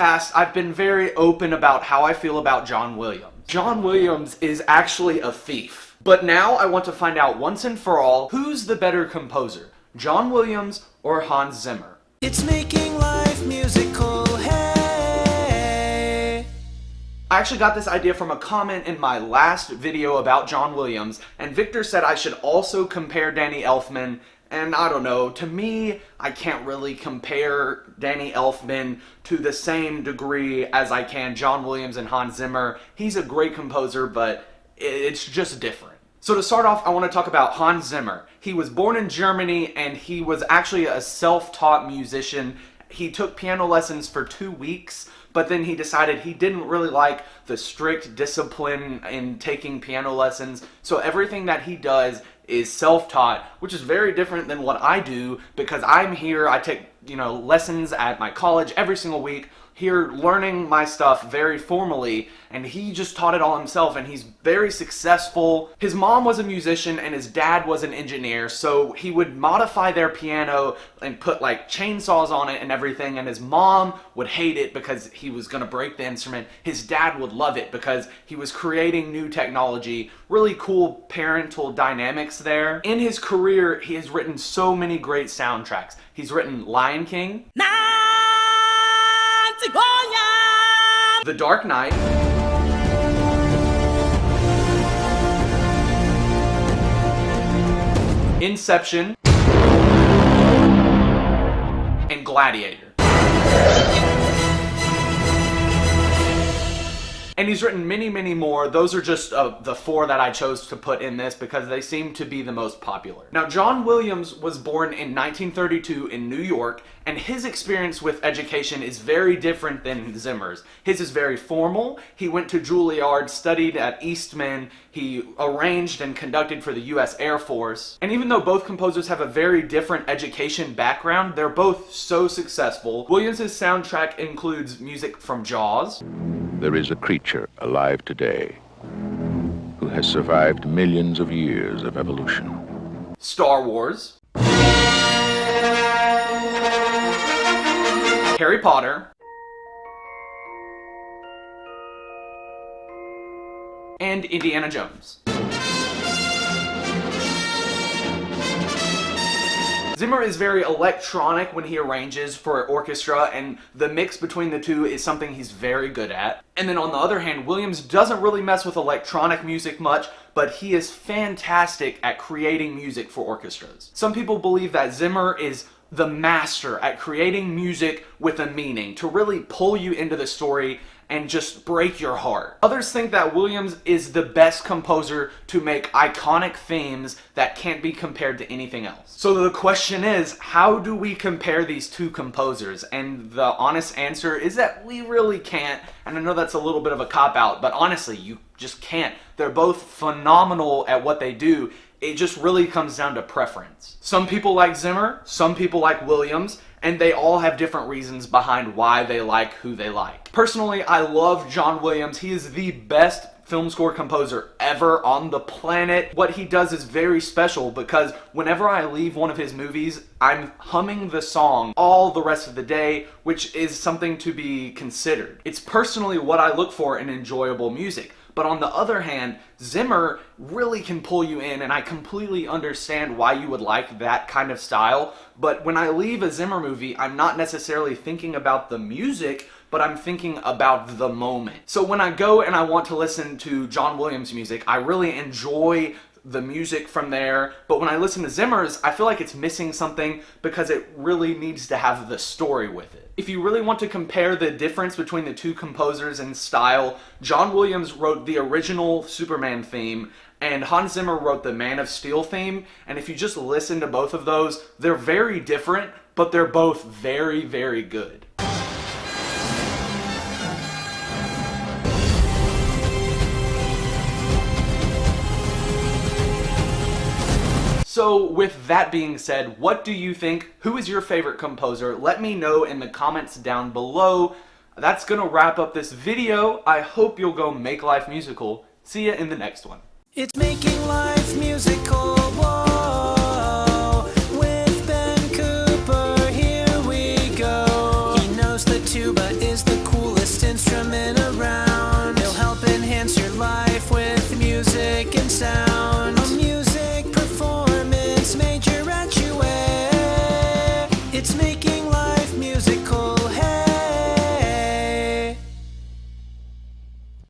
past, I've been very open about how I feel about John Williams. John Williams is actually a thief. But now I want to find out once and for all, who's the better composer? John Williams or Hans Zimmer? It's making life musical, hey! I actually got this idea from a comment in my last video about John Williams, and Victor said I should also compare Danny Elfman. And I don't know, to me, I can't really compare Danny Elfman to the same degree as I can John Williams and Hans Zimmer. He's a great composer, but it's just different. So to start off, I want to talk about Hans Zimmer. He was born in Germany, and he was actually a self-taught musician. He took piano lessons for 2 weeks, but then he decided he didn't really like the strict discipline in taking piano lessons. So everything that he does is self-taught, which is very different than what I do, because I'm here, I take, lessons at my college every single week, here learning my stuff very formally, and he just taught it all himself, and he's very successful. His mom was a musician and his dad was an engineer, so he would modify their piano and put like chainsaws on it and everything, and his mom would hate it because he was gonna break the instrument. His dad would love it because he was creating new technology, really cool parental dynamics there. In his career, he has written so many great soundtracks. He's written Lion King, The Dark Knight, Inception, and Gladiator. And he's written many, many more. Those are just the 4 that I chose to put in this because they seem to be the most popular. Now, John Williams was born in 1932 in New York, and his experience with education is very different than Zimmer's. His is very formal. He went to Juilliard, studied at Eastman, he arranged and conducted for the US Air Force. And even though both composers have a very different education background, they're both so successful. Williams' soundtrack includes music from Jaws. There is a creature alive today who has survived millions of years of evolution. Star Wars. Harry Potter. And Indiana Jones. Zimmer is very electronic when he arranges for orchestra, and the mix between the two is something he's very good at. And then on the other hand, Williams doesn't really mess with electronic music much, but he is fantastic at creating music for orchestras. Some people believe that Zimmer is the master at creating music with a meaning, to really pull you into the story and just break your heart. Others think that Williams is the best composer to make iconic themes that can't be compared to anything else. So the question is, how do we compare these two composers? And the honest answer is that we really can't. And I know that's a little bit of a cop-out, but honestly, you just can't. They're both phenomenal at what they do. It just really comes down to preference. Some people like Zimmer, some people like Williams, and they all have different reasons behind why they like who they like. Personally, I love John Williams. He is the best film score composer ever on the planet. What he does is very special because whenever I leave one of his movies, I'm humming the song all the rest of the day, which is something to be considered. It's personally what I look for in enjoyable music. But on the other hand, Zimmer really can pull you in, and I completely understand why you would like that kind of style. But when I leave a Zimmer movie, I'm not necessarily thinking about the music, but I'm thinking about the moment. So when I go and I want to listen to John Williams music, I really enjoy the music from there, but when I listen to Zimmer's, I feel like it's missing something because it really needs to have the story with it. If you really want to compare the difference between the two composers in style, John Williams wrote the original Superman theme, and Hans Zimmer wrote the Man of Steel theme, and if you just listen to both of those, they're very different, but they're both very, very good. So with that being said, what do you think? Who is your favorite composer? Let me know in the comments down below. That's gonna wrap up this video. I hope you'll go make life musical. See ya in the next one. It's making life musical, whoa. With Ben Cooper, here we go. He knows the tuba is the cool. making sound.